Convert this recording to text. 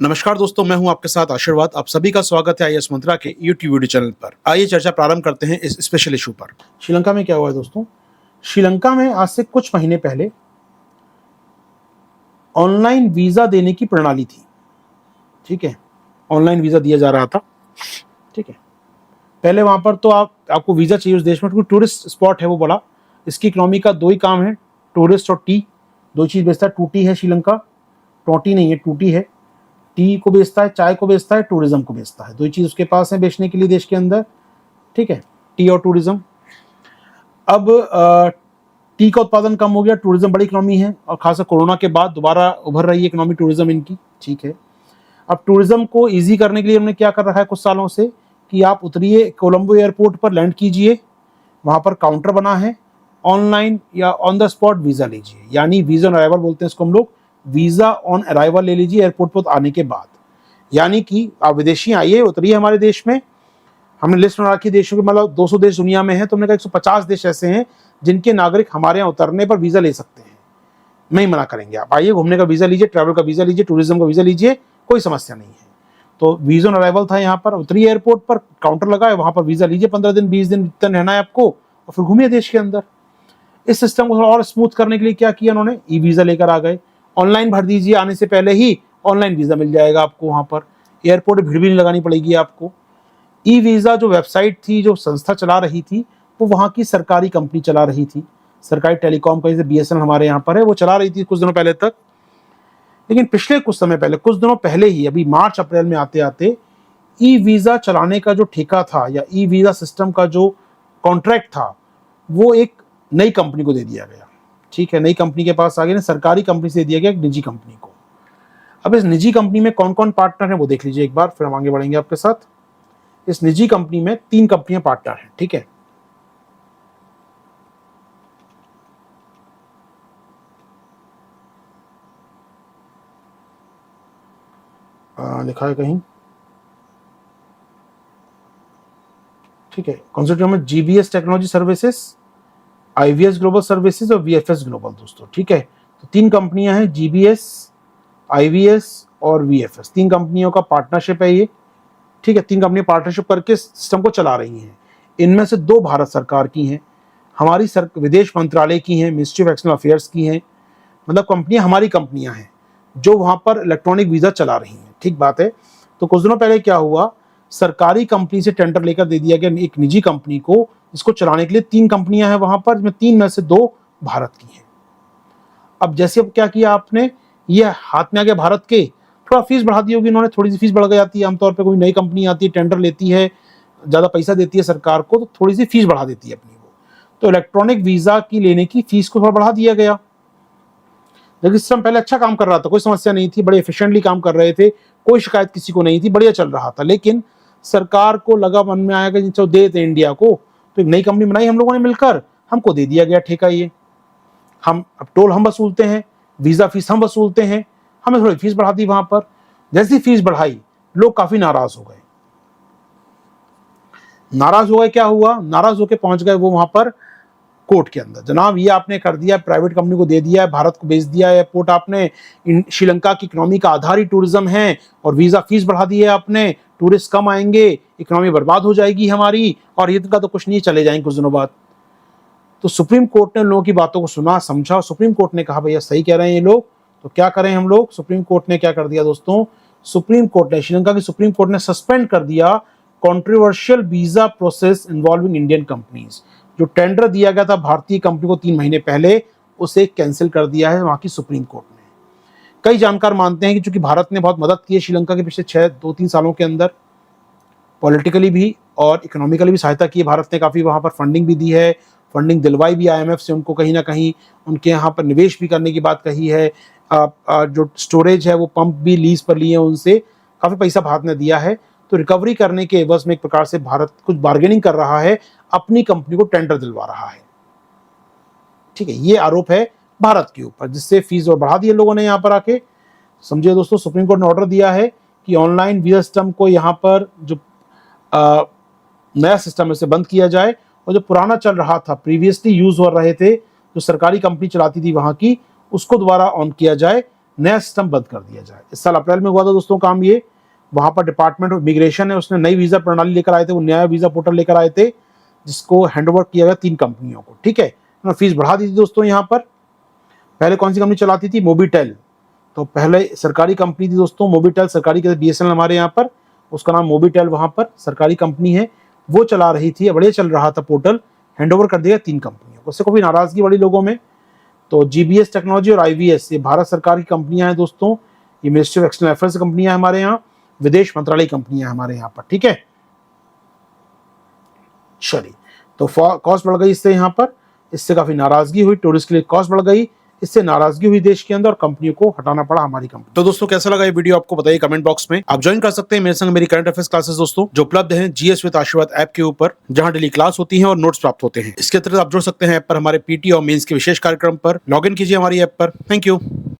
नमस्कार दोस्तों, मैं हूं आपके साथ आशीर्वाद। आप सभी का स्वागत है आईएएस मंत्रा के यूट्यूब वीडियो चैनल पर। आइए चर्चा प्रारंभ करते हैं इस स्पेशल इशू पर। श्रीलंका में क्या हुआ है दोस्तों? श्रीलंका में आज से कुछ महीने पहले ऑनलाइन वीजा देने की प्रणाली थी। ठीक है, ऑनलाइन वीजा दिया जा रहा था। ठीक है, पहले वहां पर तो आपको वीजा चाहिए उस देश में, क्योंकि टूरिस्ट स्पॉट है वो बड़ा। इसकी इकोनॉमी का दो ही काम है, टूरिस्ट और टी। दो चीज बेचता है। टूटी है श्रीलंका, टोटी नहीं है, टूटी है। टी को बेचता है, चाय को बेचता है, टूरिज्म को बेचता है। दो ही चीज उसके पास है बेचने के लिए देश के अंदर। ठीक है, टी और टूरिज्म। अब टी का उत्पादन कम हो गया, टूरिज्म बड़ी इकोनॉमी है, और खासकर कोरोना के बाद दोबारा उभर रही है इकोनॉमी टूरिज्म इनकी। ठीक है, अब टूरिज्म को ईजी करने के लिए उन्होंने क्या कर रखा है कुछ सालों से कि आप उतरिए कोलंबो एयरपोर्ट पर, लैंड कीजिए, वहां पर काउंटर बना है, ऑनलाइन या ऑन द स्पॉट वीजा लीजिए, यानी वीजा ऑन अराइवल बोलते हैं इसको हम लोग। वीजा ऑन अराइवल ले लीजिए एयरपोर्ट पर आने के बाद। यानी कि आप विदेशी आइए, उतरिए हमारे देश में। हमने लिस्ट बना रखी देशों की, मतलब 200 देश दुनिया में है, तो हमने कहा 150 देश ऐसे हैं जिनके नागरिक हमारे यहाँ उतरने पर वीजा ले सकते हैं। नहीं मना करेंगे, आप आइए, घूमने का वीजा लीजिए, ट्रैवल का वीजा लीजिए, टूरिज्म का वीजा लीजिए, कोई समस्या नहीं है। तो वीजा ऑन अराइवल था यहाँ पर। उतरिए एयरपोर्ट पर, काउंटर लगा है, वहां पर वीजा लीजिए, 15 दिन 20 दिन जितना रहना है आपको, और फिर घूमिए देश के अंदर। इस सिस्टम को थोड़ा और स्मूथ करने के लिए क्या किया उन्होंने, ई वीजा लेकर आ गए। ऑनलाइन भर दीजिए, आने से पहले ही ऑनलाइन वीजा मिल जाएगा आपको। वहां पर एयरपोर्ट भीड़ भी नहीं लगानी पड़ेगी आपको। ई वीजा जो वेबसाइट थी, जो संस्था चला रही थी, वो वहां की सरकारी कंपनी चला रही थी। सरकारी टेलीकॉम का, जैसे बीएसएनएल हमारे यहाँ पर है, वो चला रही थी कुछ दिनों पहले तक। लेकिन पिछले कुछ समय पहले, कुछ दिनों पहले ही, अभी मार्च अप्रैल में आते आते, ई वीजा चलाने का जो ठेका था या ई वीजा सिस्टम का जो कॉन्ट्रैक्ट था, वो एक नई कंपनी को दे दिया गया। ठीक है, नई कंपनी के पास आ गया, सरकारी कंपनी से दिया गया एक निजी कंपनी को। अब इस निजी कंपनी में कौन कौन पार्टनर है वो देख लीजिए एक बार, फिर हम आगे बढ़ेंगे आपके साथ। इस निजी कंपनी में 3 कंपनियां पार्टनर हैं। ठीक है, लिखा है कहीं। ठीक है, कंसोर्टियम में GBS technology services, IVS global services और वीएफएस ग्लोबल दोस्तों। ठीक है, तो 3 कंपनियां हैं, जीबीएस, आईवीएस और वीएफएस। 3 कंपनियों का पार्टनरशिप है ये। ठीक है, 3 कंपनी पार्टनरशिप करके सिस्टम को चला रही हैं। इनमें से 2 भारत सरकार की हैं, हमारी विदेश मंत्रालय की हैं, मिनिस्ट्री ऑफ एक्सटर्नल अफेयर्स की हैं। मतलब कंपनियां हमारी कंपनियां हैं जो वहां पर इलेक्ट्रॉनिक वीजा चला रही हैं। ठीक बात है। तो कुछ दिनों पहले क्या हुआ, सरकारी कंपनी से टेंडर लेकर दे दिया गया एक निजी कंपनी को, इसको चलाने के लिए। 3 कंपनियां हैं वहां पर, जिसमें 3 में से 2 भारत की हैं। अब जैसे अब क्या किया आपने, ये हाथ में आ गया भारत के, थोड़ा फीस बढ़ा दी होगी इन्होंने, थोड़ी सी फीस बढ़ जाती है। आमतौर पे कोई नई कंपनी आती है, टेंडर लेती है, ज्यादा पैसा देती है सरकार को, तो थोड़ी सी फीस बढ़ा देती है अपनी वो। तो इलेक्ट्रॉनिक वीजा की लेने की फीस को थोड़ा बढ़ा दिया गया। लेकिन सिस्टम पहले अच्छा काम कर रहा था, कोई समस्या नहीं थी, बड़े एफिशिएंटली काम कर रहे थे, कोई शिकायत किसी को नहीं थी, बढ़िया चल रहा था। लेकिन सरकार को लगा, मन में आया कि चलो दे देते इंडिया को, तो एक नई कंपनी बनाई हम लोगों ने मिलकर, हमको दे दिया गया ठेका ये। हम अब टोल हम वसूलते हैं, वीजा फीस हम वसूलते हैं, हमें थोड़ी फीस बढ़ा दी वहां पर। जैसी फीस बढ़ाई, लोग काफी नाराज हो गए। नाराज हो गए, क्या हुआ, नाराज होकर पहुंच गए वो वहां पर कोर्ट के अंदर। जनाब, ये आपने कर दिया, प्राइवेट कंपनी को दे दिया है, भारत को बेच दिया है एयरपोर्ट आपने, श्रीलंका की इकोनॉमी का आधार ही टूरिज्म है, और वीजा फीस बढ़ा दी है आपने, टूरिस्ट कम आएंगे, इकोनॉमी बर्बाद हो जाएगी हमारी, और ईद का तो कुछ नहीं, चले जाएंगे कुछ दिनों बाद। तो सुप्रीम कोर्ट ने लोगों की बातों को सुना, समझा, और सुप्रीम कोर्ट ने कहा भैया सही कह रहे हैं ये लोग, तो क्या करें हम लोग। सुप्रीम कोर्ट ने क्या कर दिया दोस्तों, सुप्रीम कोर्ट ने, श्रीलंका की सुप्रीम कोर्ट ने सस्पेंड कर दिया controversial visa process involving Indian companies. जो टेंडर दिया गया था भारतीय कंपनी को 3 महीने पहले, उसे कैंसिल कर दिया है वहां की सुप्रीम कोर्ट ने। कई जानकार मानते हैं कि चूंकि भारत ने बहुत मदद की है श्रीलंका के पिछले 2-3 सालों के अंदर, पॉलिटिकली भी और इकोनॉमिकली भी सहायता की है भारत ने, काफी वहां पर फंडिंग भी दी है, फंडिंग दिलवाई भी आईएमएफ से उनको, कहीं ना कहीं उनके यहाँ पर निवेश भी करने की बात कही है। जो स्टोरेज है वो पंप भी लीज पर लिए उनसे, काफी पैसा भारत ने दिया है। तो रिकवरी करने के एवज में एक प्रकार से भारत कुछ बार्गेनिंग कर रहा है, अपनी कंपनी को टेंडर दिलवा रहा है। ठीक है, ये आरोप है भारत के ऊपर, जिससे फीस और बढ़ा दिए लोगों ने यहाँ पर आके। समझिए दोस्तों, सुप्रीम कोर्ट ने ऑर्डर दिया है कि ऑनलाइन वीजा सिस्टम को यहाँ पर जो नया सिस्टम है उसे बंद किया जाए, और जो पुराना चल रहा था, प्रीवियसली यूज हो रहे थे, जो सरकारी कंपनी चलाती थी वहां की, उसको दोबारा ऑन किया जाए, नया सिस्टम बंद कर दिया जाए। इस साल अप्रैल में हुआ था दोस्तों काम ये, वहां पर डिपार्टमेंट ऑफ इमिग्रेशन है, उसने नई वीजा प्रणाली लेकर आए थे, वो नया वीजा पोर्टल लेकर आए थे जिसको हैंडओवर किया गया 3 कंपनियों को। ठीक है, उन्होंने फीस बढ़ा दी थी दोस्तों। यहाँ पर पहले कौन सी कंपनी चलाती थी? मोबीटेल। तो पहले सरकारी कंपनी थी दोस्तों मोबीटेल, सरकारी के बीएसएनएल हमारे यहाँ पर, उसका नाम मोबीटेल वहां पर सरकारी कंपनी है, वो चला रही थी, बढ़िया चल रहा था पोर्टल, हैंडओवर कर दिया 3 कंपनियों को। उससे काफी नाराजगी बड़ी लोगों में। तो जीबीएस टेक्नोलॉजी और आईवीएस ये भारत सरकार की कंपनियां हैं दोस्तों, ये मिनिस्ट्री ऑफ एक्सटर्नल अफेयर्स की कंपनियां हैं हमारे यहाँ, विदेश मंत्रालय कंपनियां हैं हमारे यहाँ पर। ठीक है, चलिए, तो कॉस्ट बढ़ गई इससे, यहाँ पर इससे काफी नाराजगी हुई, टूरिस्ट के लिए कॉस्ट बढ़ गई, इससे नाराजगी हुई देश के अंदर और कंपनियों को हटाना पड़ा हमारी कंपनी। तो दोस्तों कैसा लगा ये वीडियो आपको बताइए कमेंट बॉक्स में। आप ज्वाइन कर सकते हैं मेरे संग मेरी करंट अफेयर्स क्लासेस दोस्तों, जो उपलब्ध हैं जीएस विद आशीर्वाद ऐप के ऊपर, जहां डेली क्लास होती है और नोट्स प्राप्त होते हैं। इसके अतिरिक्त आप जुड़ सकते हैं ऐप पर हमारे पीटी और मेंस के विशेष कार्यक्रम पर। लॉग इन कीजिए हमारी ऐप पर। Thank you.